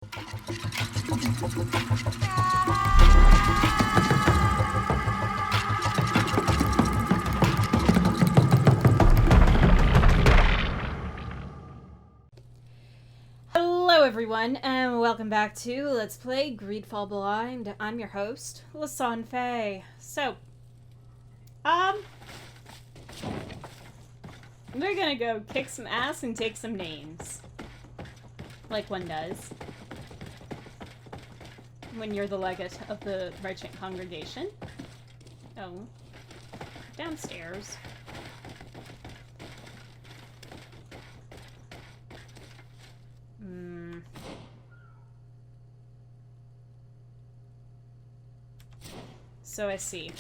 Hello everyone, and welcome back to Let's Play GreedFall Blind. I'm your host, Lasan Faye. So, we're gonna go kick some ass and take some names. Like one does. When you're the legate of the merchant congregation. Oh. Downstairs. So I see.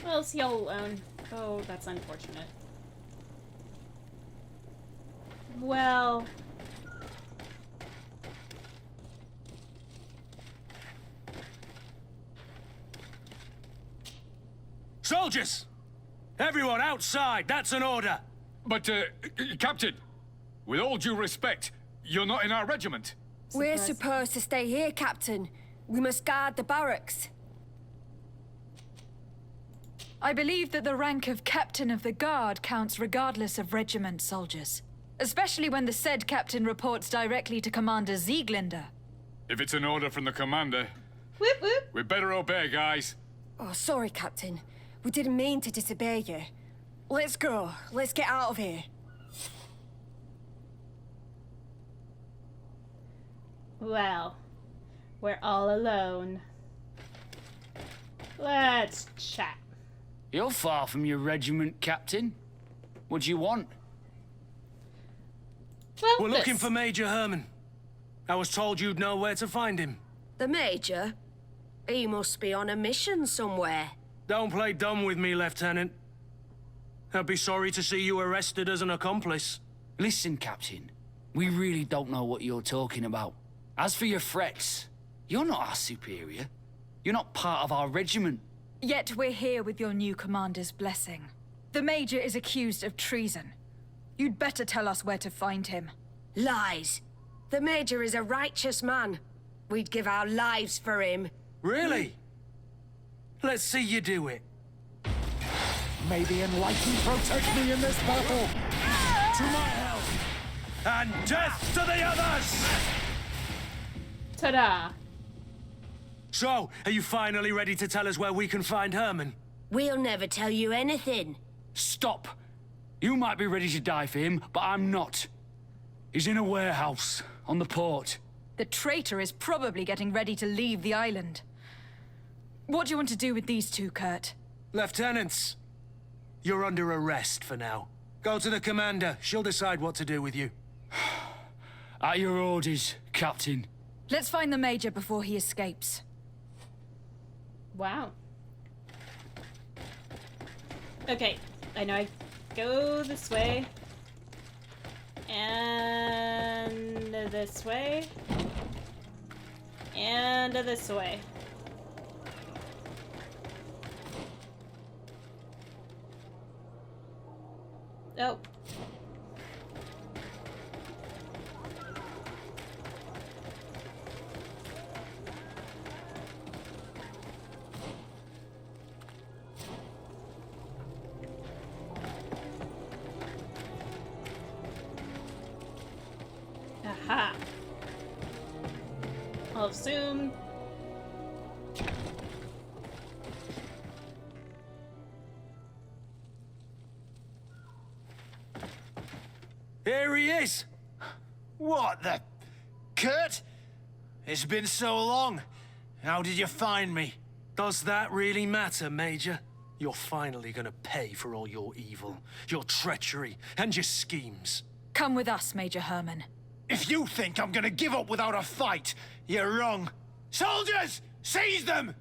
Well, is he all alone? Oh, that's unfortunate. Well... Soldiers! Everyone outside, that's an order! But, Captain, with all due respect, you're not in our regiment. We're supposed to stay here, Captain. We must guard the barracks. I believe that the rank of Captain of the Guard counts regardless of regiment, soldiers. Especially when the said captain reports directly to Commander Sieglinder. If it's an order from the commander, Whoop whoop! we better obey, guys. Oh, sorry, Captain. We didn't mean to disobey you. Let's go. Let's get out of here. Well, we're all alone. Let's chat. You're far from your regiment, Captain. What do you want? Well, We're looking for Major Herman. I was told you'd know where to find him. The Major? He must be on a mission somewhere. Don't play dumb with me, Lieutenant. I'd be sorry to see you arrested as an accomplice. Listen, Captain. We really don't know what you're talking about. As for your threats, you're not our superior. You're not part of our regiment. Yet we're here with your new commander's blessing. The Major is accused of treason. You'd better tell us where to find him. Lies. The Major is a righteous man. We'd give our lives for him. Really? Let's see you do it. May the Enlightened protect me in this battle! To my help! And death to the others! Ta-da! So, are you finally ready to tell us where we can find Herman? We'll never tell you anything. Stop! You might be ready to die for him, but I'm not. He's in a warehouse, on the port. The traitor is probably getting ready to leave the island. What do you want to do with these two, Kurt? Lieutenants, you're under arrest for now. Go to the commander. She'll decide what to do with you. At your orders, Captain. Let's find the Major before he escapes. Wow. Okay, I know I go this way. And this way. And this way. Oh. Aha. I'll assume. Here he is! What the... Kurt? It's been so long. How did you find me? Does that really matter, Major? You're finally gonna pay for all your evil, your treachery, and your schemes. Come with us, Major Herman. If you think I'm gonna give up without a fight, you're wrong. Soldiers! Seize them!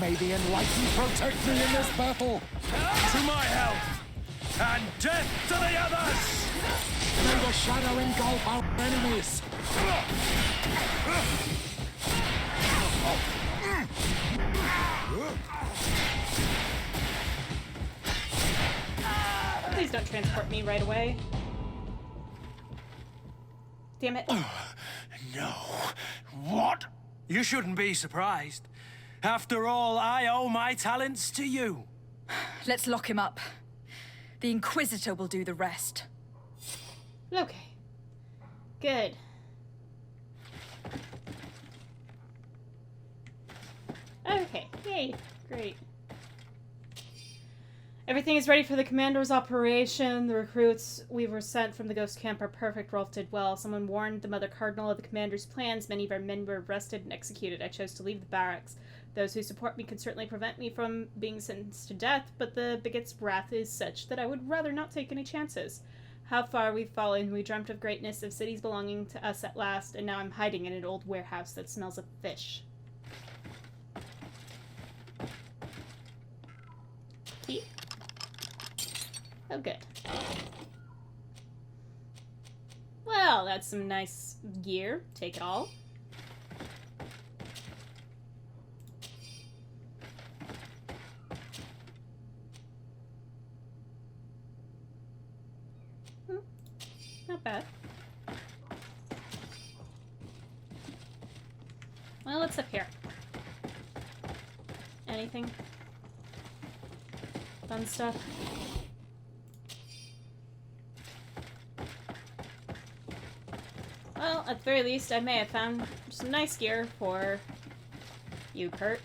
May the Enlightened protect me in this battle! To my health! And death to the others! May the shadow engulf our enemies! Please don't transport me right away. Damn it. No. What? You shouldn't be surprised. After all, I owe my talents to you. Let's lock him up. The Inquisitor will do the rest. Okay. Good. Okay. Yay. Great. Everything is ready for the Commander's operation. The recruits we were sent from the Ghost Camp are perfect. Rolf did well. Someone warned the Mother Cardinal of the Commander's plans. Many of our men were arrested and executed. I chose to leave the barracks. Those who support me can certainly prevent me from being sentenced to death, but the bigot's wrath is such that I would rather not take any chances. How far we've fallen. We dreamt of greatness, of cities belonging to us at last, and now I'm hiding in an old warehouse that smells of fish. Key. Oh, good. Well, that's some nice gear. Take it all. Not bad. Well, what's up here? Anything? Fun stuff? Well, at the very least, I may have found some nice gear for you, Kurt.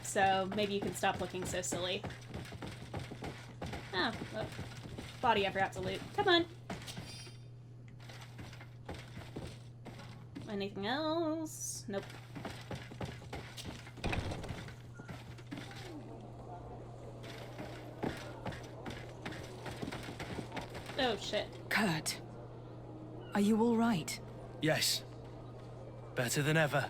So maybe you can stop looking so silly. Oh, look. Body I forgot to loot. Come on. Anything else? Nope. Oh, shit. Kurt, are you all right? Yes. Better than ever.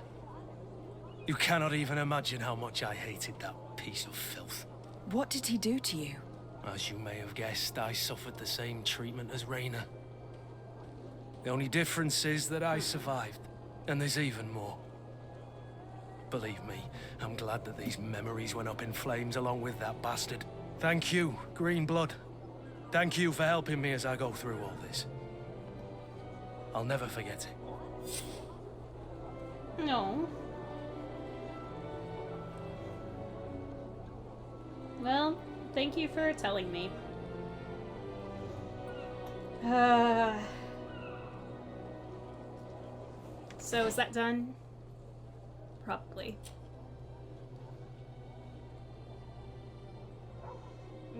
You cannot even imagine how much I hated that piece of filth. What did he do to you? As you may have guessed, I suffered the same treatment as Raina. The only difference is that I survived, and there's even more. Believe me, I'm glad that these memories went up in flames along with that bastard. Thank you, Green Blood. Thank you for helping me as I go through all this. I'll never forget it. No. Well, thank you for telling me. So is that done? Probably.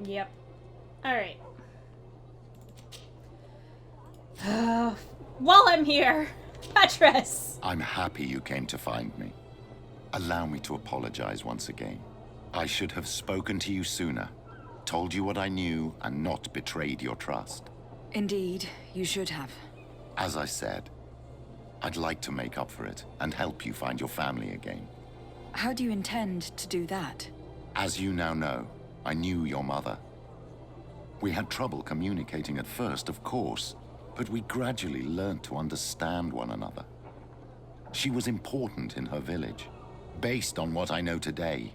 Yep. Alright. While I'm here, Petrus! I'm happy you came to find me. Allow me to apologize once again. I should have spoken to you sooner, told you what I knew, and not betrayed your trust. Indeed, you should have. As I said, I'd like to make up for it and help you find your family again. How do you intend to do that? As you now know, I knew your mother. We had trouble communicating at first, of course, but we gradually learned to understand one another. She was important in her village. Based on what I know today,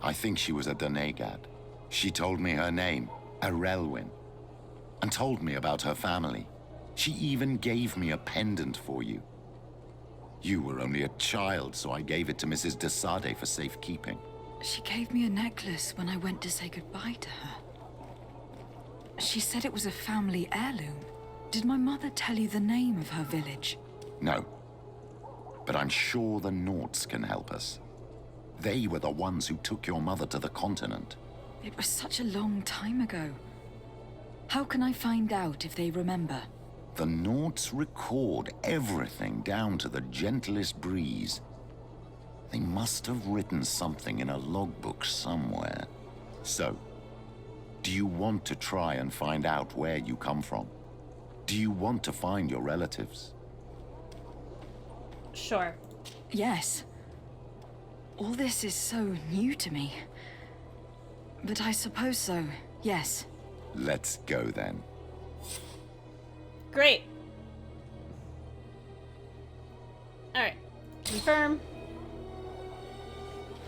I think she was a Donegad. She told me her name, Arelwyn, and told me about her family. She even gave me a pendant for you. You were only a child, so I gave it to Mrs. de Sardet for safekeeping. She gave me a necklace when I went to say goodbye to her. She said it was a family heirloom. Did my mother tell you the name of her village? No. But I'm sure the Norts can help us. They were the ones who took your mother to the continent. It was such a long time ago. How can I find out if they remember? The Norts record everything down to the gentlest breeze. They must have written something in a logbook somewhere. So, do you want to try and find out where you come from? Do you want to find your relatives? Sure. Yes. All this is so new to me. But I suppose so, yes. Let's go then. Great. Alright. Confirm.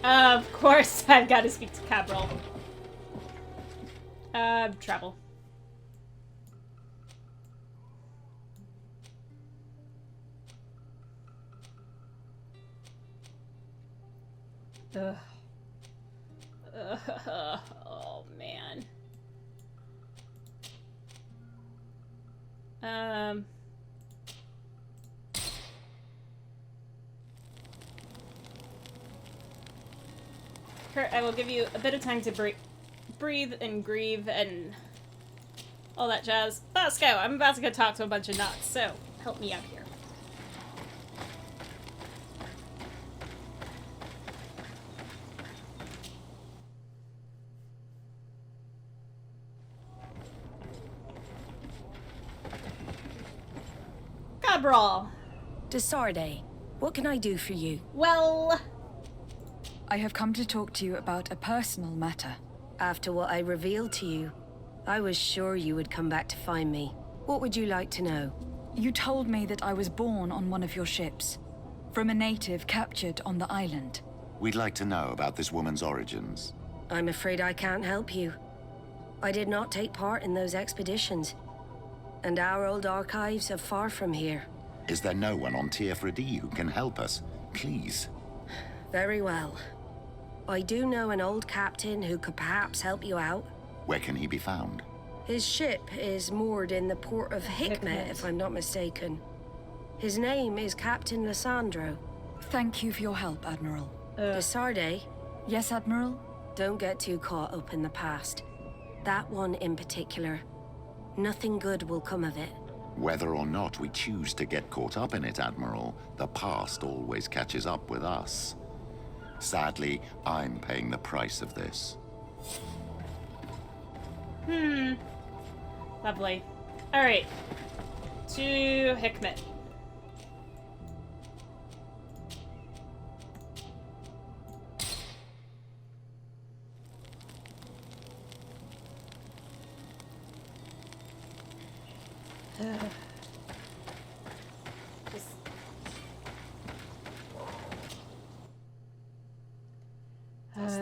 Of course, I've got to speak to Cabral. Travel. Ugh. Oh, man. Kurt, I will give you a bit of time to breathe and grieve and all that jazz. Let's go. I'm about to go talk to a bunch of nuts, so help me out here. Cabral. To Sardet, what can I do for you? Well, I have come to talk to you about a personal matter. After what I revealed to you, I was sure you would come back to find me. What would you like to know? You told me that I was born on one of your ships, from a native captured on the island. We'd like to know about this woman's origins. I'm afraid I can't help you. I did not take part in those expeditions, and our old archives are far from here. Is there no one on TF4D who can help us? Please. Very well. I do know an old captain who could perhaps help you out. Where can he be found? His ship is moored in the port of Hikmet, if I'm not mistaken. His name is Captain Lissandro. Thank you for your help, Admiral. De Sardet, Yes, Admiral? don't get too caught up in the past. That one in particular. Nothing good will come of it. Whether or not we choose to get caught up in it, Admiral, the past always catches up with us. Sadly, I'm paying the price of this. lovely. Alright. To Hikmet. Just...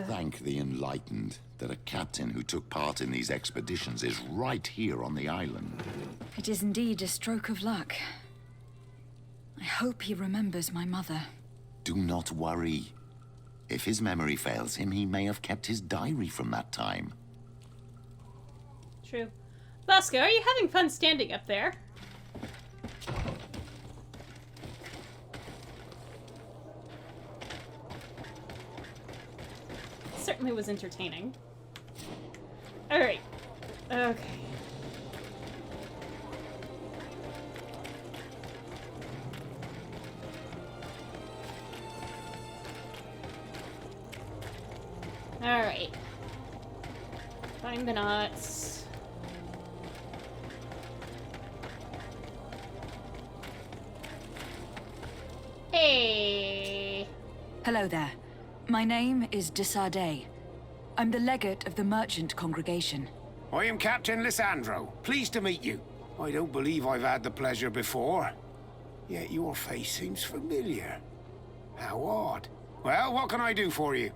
Thank the enlightened that a captain who took part in these expeditions is right here on the island. It is indeed a stroke of luck. I hope he remembers my mother. Do not worry. If his memory fails him, he may have kept his diary from that time. True. Bosco, are you having fun standing up there? Certainly was entertaining. Alright. Okay. Alright. Find the knots. Hey! Hello there. My name is de Sardet. I'm the legate of the merchant congregation. I am Captain Lissandro. Pleased to meet you. I don't believe I've had the pleasure before. Yet your face seems familiar. How odd. Well, what can I do for you?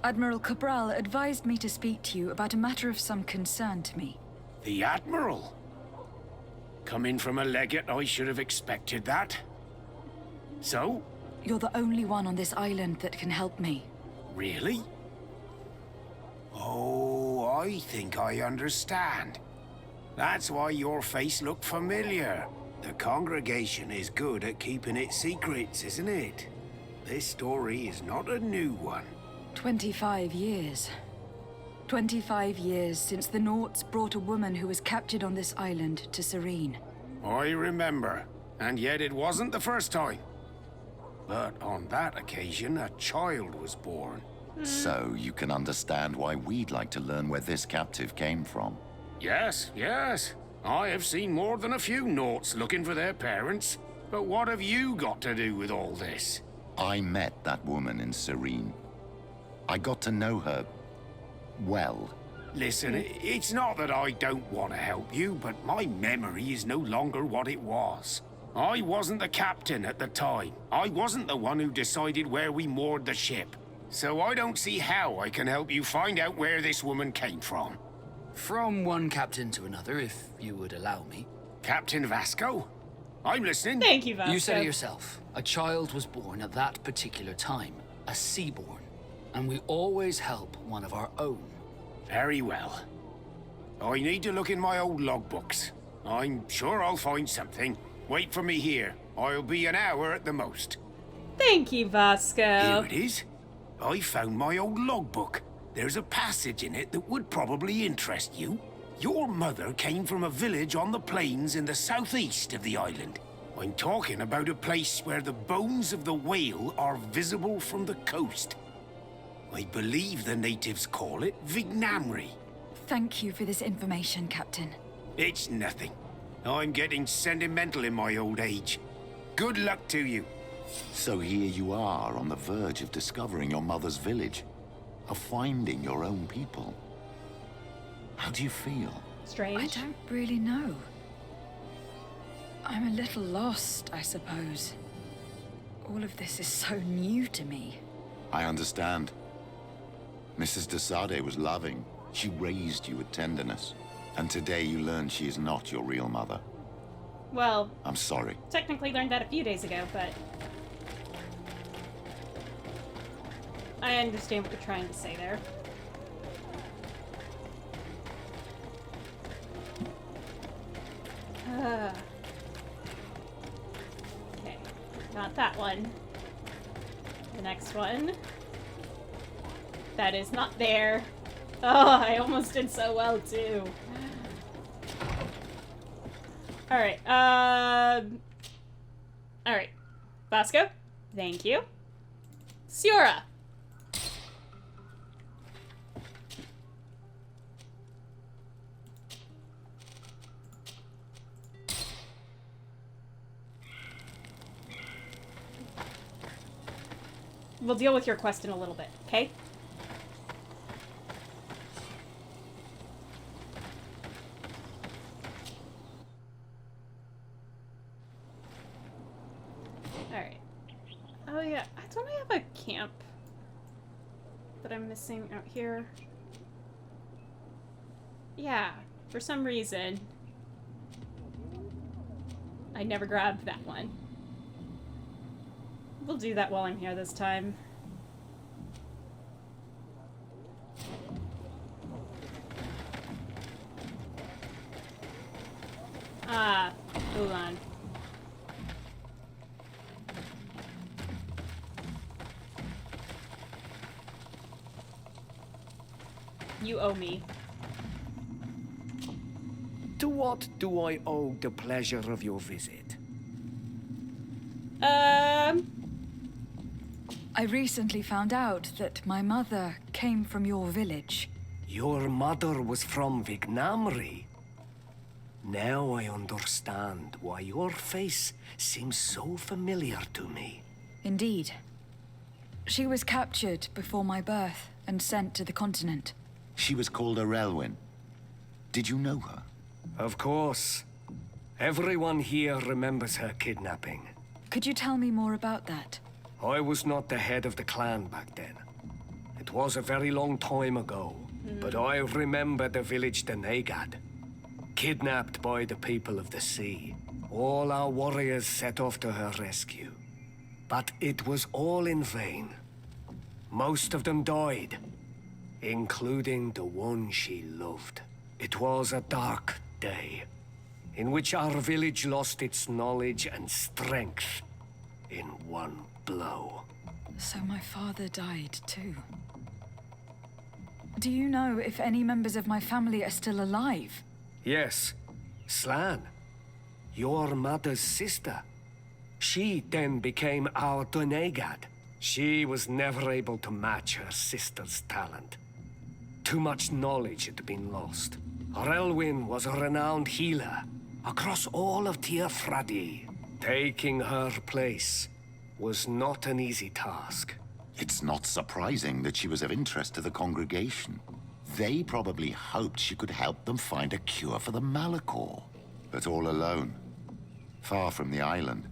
Admiral Cabral advised me to speak to you about a matter of some concern to me. The Admiral? Coming from a legate, I should have expected that. So? You're the only one on this island that can help me. Really? Oh, I think I understand. That's why your face looked familiar. The congregation is good at keeping its secrets, isn't it? This story is not a new one. 25 years. 25 years since the Nauts brought a woman who was captured on this island to Serene. I remember, and yet it wasn't the first time. But on that occasion, a child was born. So you can understand why we'd like to learn where this captive came from. Yes, yes. I have seen more than a few Nauts looking for their parents. But what have you got to do with all this? I met that woman in Serene. I got to know her well. Listen, it's not that I don't want to help you, but my memory is no longer what it was. I wasn't the captain at the time. I wasn't the one who decided where we moored the ship. So I don't see how I can help you find out where this woman came from. From one captain to another, if you would allow me. Captain Vasco? I'm listening. Thank you, Vasco. You said it yourself. A child was born at that particular time. A seaborn. And we always help one of our own. Very well. I need to look in my old logbooks. I'm sure I'll find something. Wait for me here. I'll be an hour at the most. Thank you, Vasco. Here it is. I found my old logbook. There's a passage in it that would probably interest you. Your mother came from a village on the plains in the southeast of the island. I'm talking about a place where the bones of the whale are visible from the coast. I believe the natives call it Vignamri. Thank you for this information, Captain. It's nothing. I'm getting sentimental in my old age. Good luck to you. So here you are on the verge of discovering your mother's village, of finding your own people. How do you feel? Strange. I don't really know. I'm a little lost, I suppose. All of this is so new to me. I understand. Mrs. de Sardet was loving. She raised you with tenderness. And today you learn she is not your real mother. Well, I'm sorry. technically learned that a few days ago, but I understand what you're trying to say there. Okay, not that one. The next one. That is not there. Oh, I almost did so well, too. Alright, Alright. Vasco, thank you. Siora. We'll deal with your quest in a little bit, okay? Alright. Oh yeah, don't I have a camp that I'm missing out here? Yeah, for some reason I never grabbed that one. We'll do that while I'm here this time. Ah, hold on. You owe me. To what do I owe the pleasure of your visit? I recently found out that my mother came from your village. Your mother was from Vignamri. Now I understand why your face seems so familiar to me. Indeed. She was captured before my birth and sent to the continent. She was called Arelwyn. Did you know her? Of course. Everyone here remembers her kidnapping. Could you tell me more about that? I was not the head of the clan back then. It was a very long time ago, but I remember the village Denegad. Kidnapped by the people of the sea. All our warriors set off to her rescue. But it was all in vain. Most of them died, including the one she loved. It was a dark day, in which our village lost its knowledge and strength in one blow. So my father died too. Do you know if any members of my family are still alive? Yes, Slan, your mother's sister. She then became our Donegad. She was never able to match her sister's talent. Too much knowledge had been lost. Arelwyn was a renowned healer across all of Tiafradi. Taking her place was not an easy task. It's not surprising that she was of interest to the congregation. They probably hoped she could help them find a cure for the Malachor. But all alone, far from the island.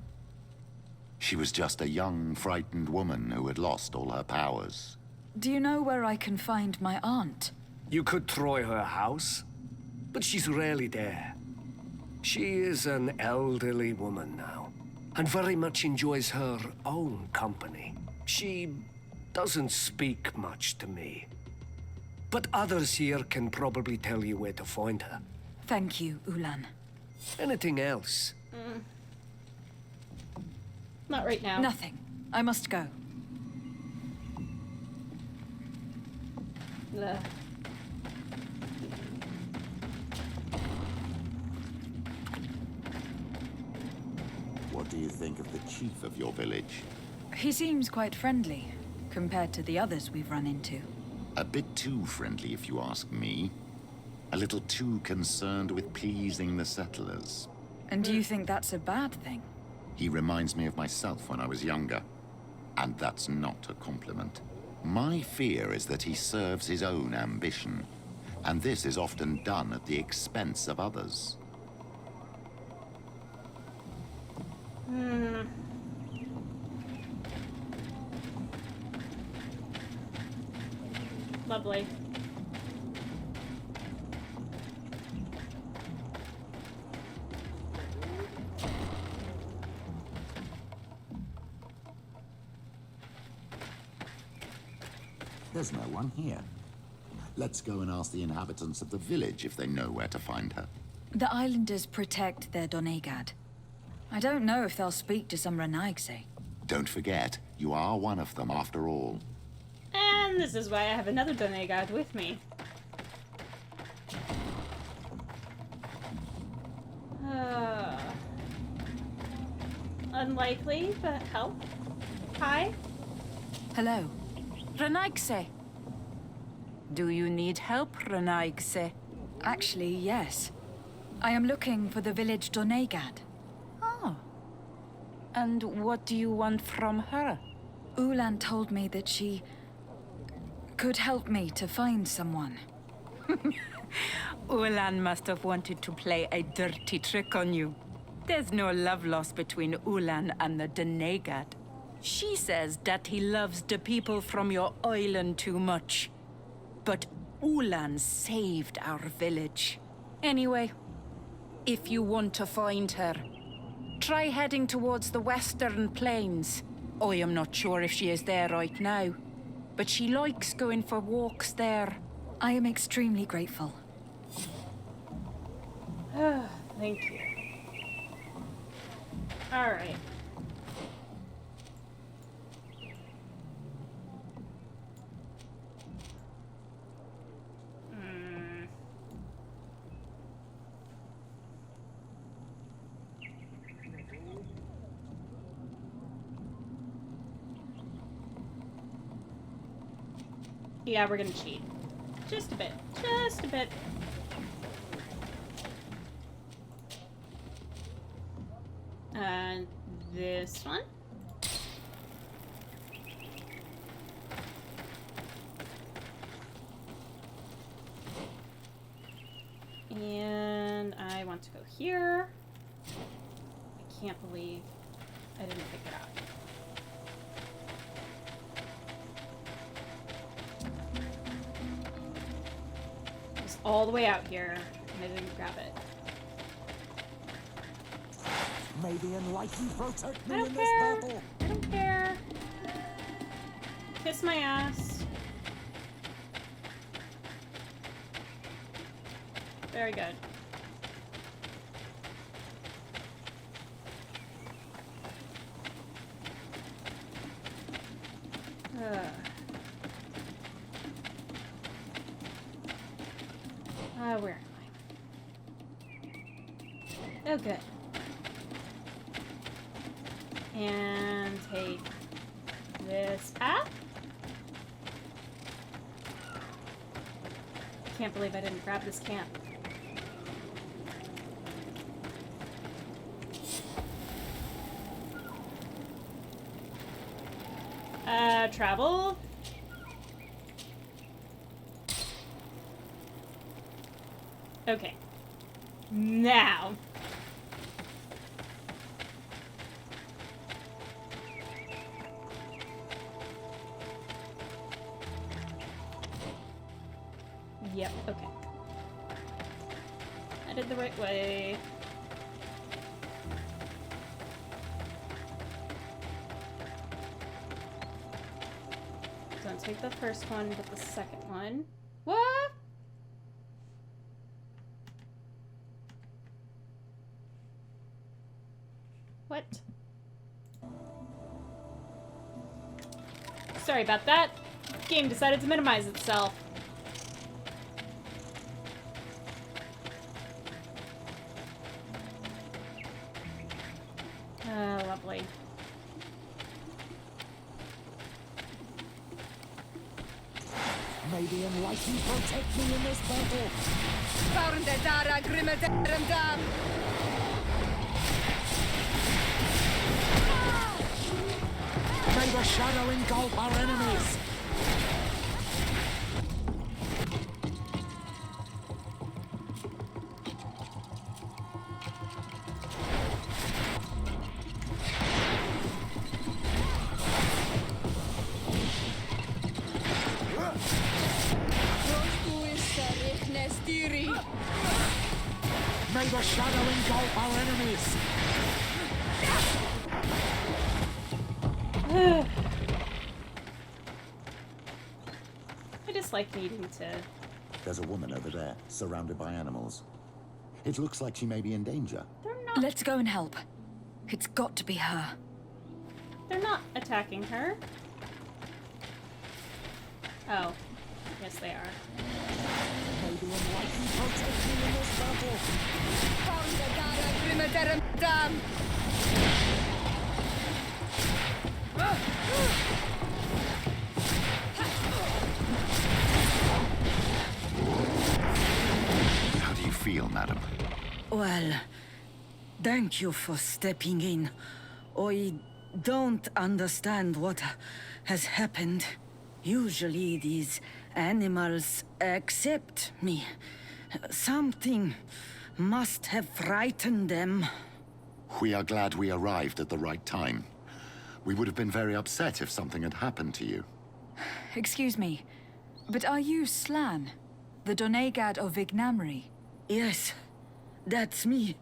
She was just a young, frightened woman who had lost all her powers. Do you know where I can find my aunt? You could try her house, but she's rarely there. She is an elderly woman now, and very much enjoys her own company. She doesn't speak much to me, but others here can probably tell you where to find her. Thank you, Ulan. Anything else? Not right now. Nothing. I must go. Ugh. What do you think of the chief of your village? He seems quite friendly, compared to the others we've run into. A bit too friendly, if you ask me. A little too concerned with pleasing the settlers. And do you think that's a bad thing? He reminds me of myself when I was younger. And that's not a compliment. My fear is that he serves his own ambition. And this is often done at the expense of others. Lovely. There's no one here. Let's go and ask the inhabitants of the village if they know where to find her. The islanders protect their Donegad. I don't know if they'll speak to some Renaigse. Don't forget, you are one of them after all. And this is why I have another Donegad with me. Unlikely, but help. Hi. Hello. Renaigse. Do you need help, Renaigse? Actually, yes. I am looking for the village Donegad. Oh. And what do you want from her? Ulan told me that she could help me to find someone. Ulan must have wanted to play a dirty trick on you. There's no love lost between Ulan and the Donegad. She says that he loves the people from your island too much. But Ulan saved our village. Anyway, if you want to find her, try heading towards the western plains. I am not sure if she is there right now, but she likes going for walks there. I am extremely grateful. Thank you. Alright. Yeah, we're gonna cheat. Just a bit. Just a bit. And this one. And I want to go here. I can't believe I didn't pick it up. It was all the way out here, and I didn't grab it. May the enlightened protect me I in don't this care. battle. I don't care. Kiss my ass. Very good. Where am I? Oh, good. And take this path. Can't believe I didn't grab this camp. Travel. Okay. Now. headed the right way. Don't take the first one, but the second one. What? What? Sorry about that. Game decided to minimize itself. Oh, lovely. May the enlightened protect me in this battle. May the shadow engulf our enemies. May the shadow engulf our enemies. I just like needing to... There's a woman over there, surrounded by animals. It looks like she may be in danger. They're not... Let's go and help. It's got to be her. They're not attacking her. Oh. Yes, they are. May the enlightened protect me in this battle. How do you feel, madam? Well, thank you for stepping in. I don't understand what has happened. Usually these animals accept me. Something must have frightened them. We are glad we arrived at the right time. We would have been very upset if something had happened to you. Excuse me, but are you Slan, the Donegad of Vignamri? Yes, that's me.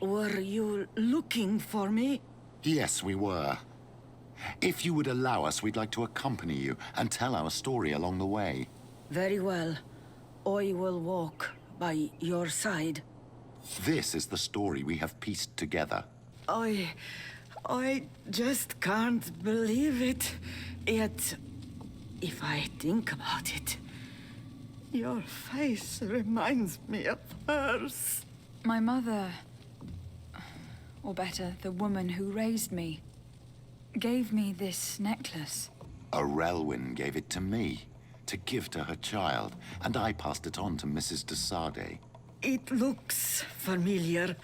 Were you looking for me? Yes, we were. If you would allow us, we'd like to accompany you and tell our story along the way. Very well. I will walk by your side. This is the story we have pieced together. I just can't believe it. Yet, if I think about it, your face reminds me of hers. My mother, or better, the woman who raised me, gave me this necklace. A Relwyn gave it to me, to give to her child, and I passed it on to Mrs. de Sardet. It looks familiar.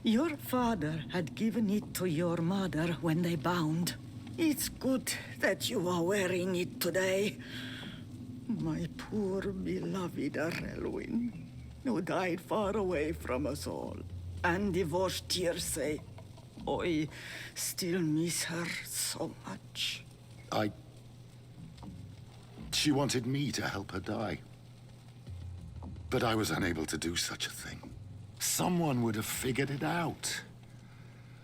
Your father had given it to your mother when they bound. It's good that you are wearing it today. My poor beloved Relwyn, who died far away from us all, and divorced Tiersay. I still miss her so much. She wanted me to help her die. But I was unable to do such a thing. Someone would have figured it out.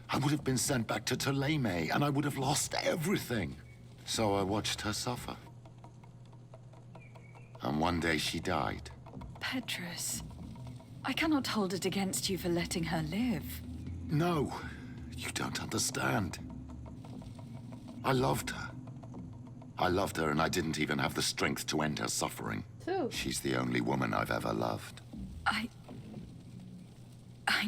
I would have been sent back to Ptolemy, and I would have lost everything. So I watched her suffer. And one day she died. Petrus, I cannot hold it against you for letting her live. No, you don't understand. I loved her. I loved her, and I didn't even have the strength to end her suffering. Too. She's the only woman I've ever loved. I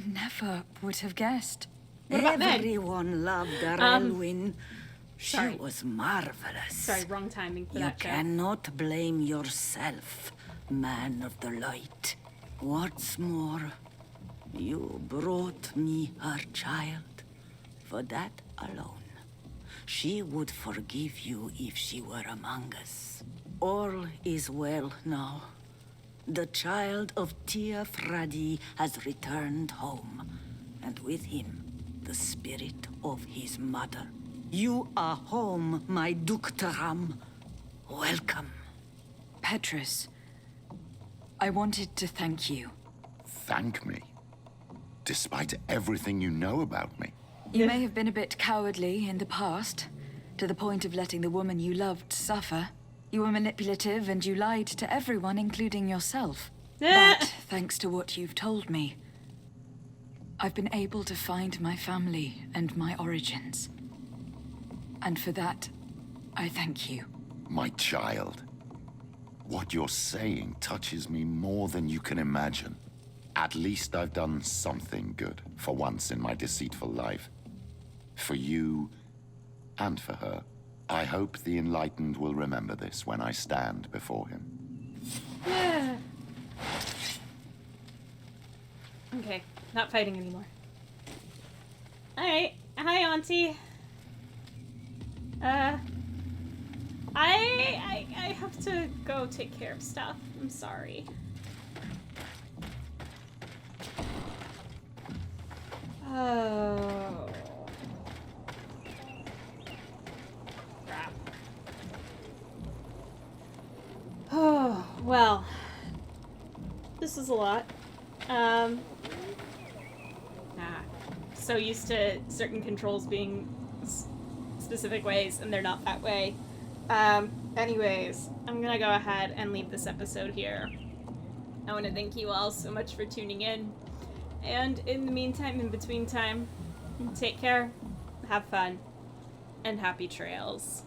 never would have guessed. What about Meg? Everyone loved Relwyn. She sorry. was marvelous. Sorry, wrong timing for You that show. cannot blame yourself, man of the light. What's more, you brought me her child. For that alone, she would forgive you if she were among us. All is well now. The child of Tia Fradi has returned home, and with him, the spirit of his mother. You are home, my Duktaram. Welcome. Petrus, I wanted to thank you. thank me? Despite everything you know about me? You may have been a bit cowardly in the past, to the point of letting the woman you loved suffer. You were manipulative and you lied to everyone, including yourself. But thanks to what you've told me, I've been able to find my family and my origins. And for that, I thank you. My child, what you're saying touches me more than you can imagine. At least I've done something good for once in my deceitful life. For you and for her. I hope the Enlightened will remember this when I stand before him. Yeah. Okay, not fighting anymore. Alright, hi Auntie. I have to go take care of stuff. I'm sorry. Oh. Crap. Oh, well. This is a lot. So used to certain controls being specific ways, and they're not that way. Anyways, I'm gonna go ahead and leave this episode here. I want to thank you all so much for tuning in. And in the meantime, in between time, take care, have fun, and happy trails.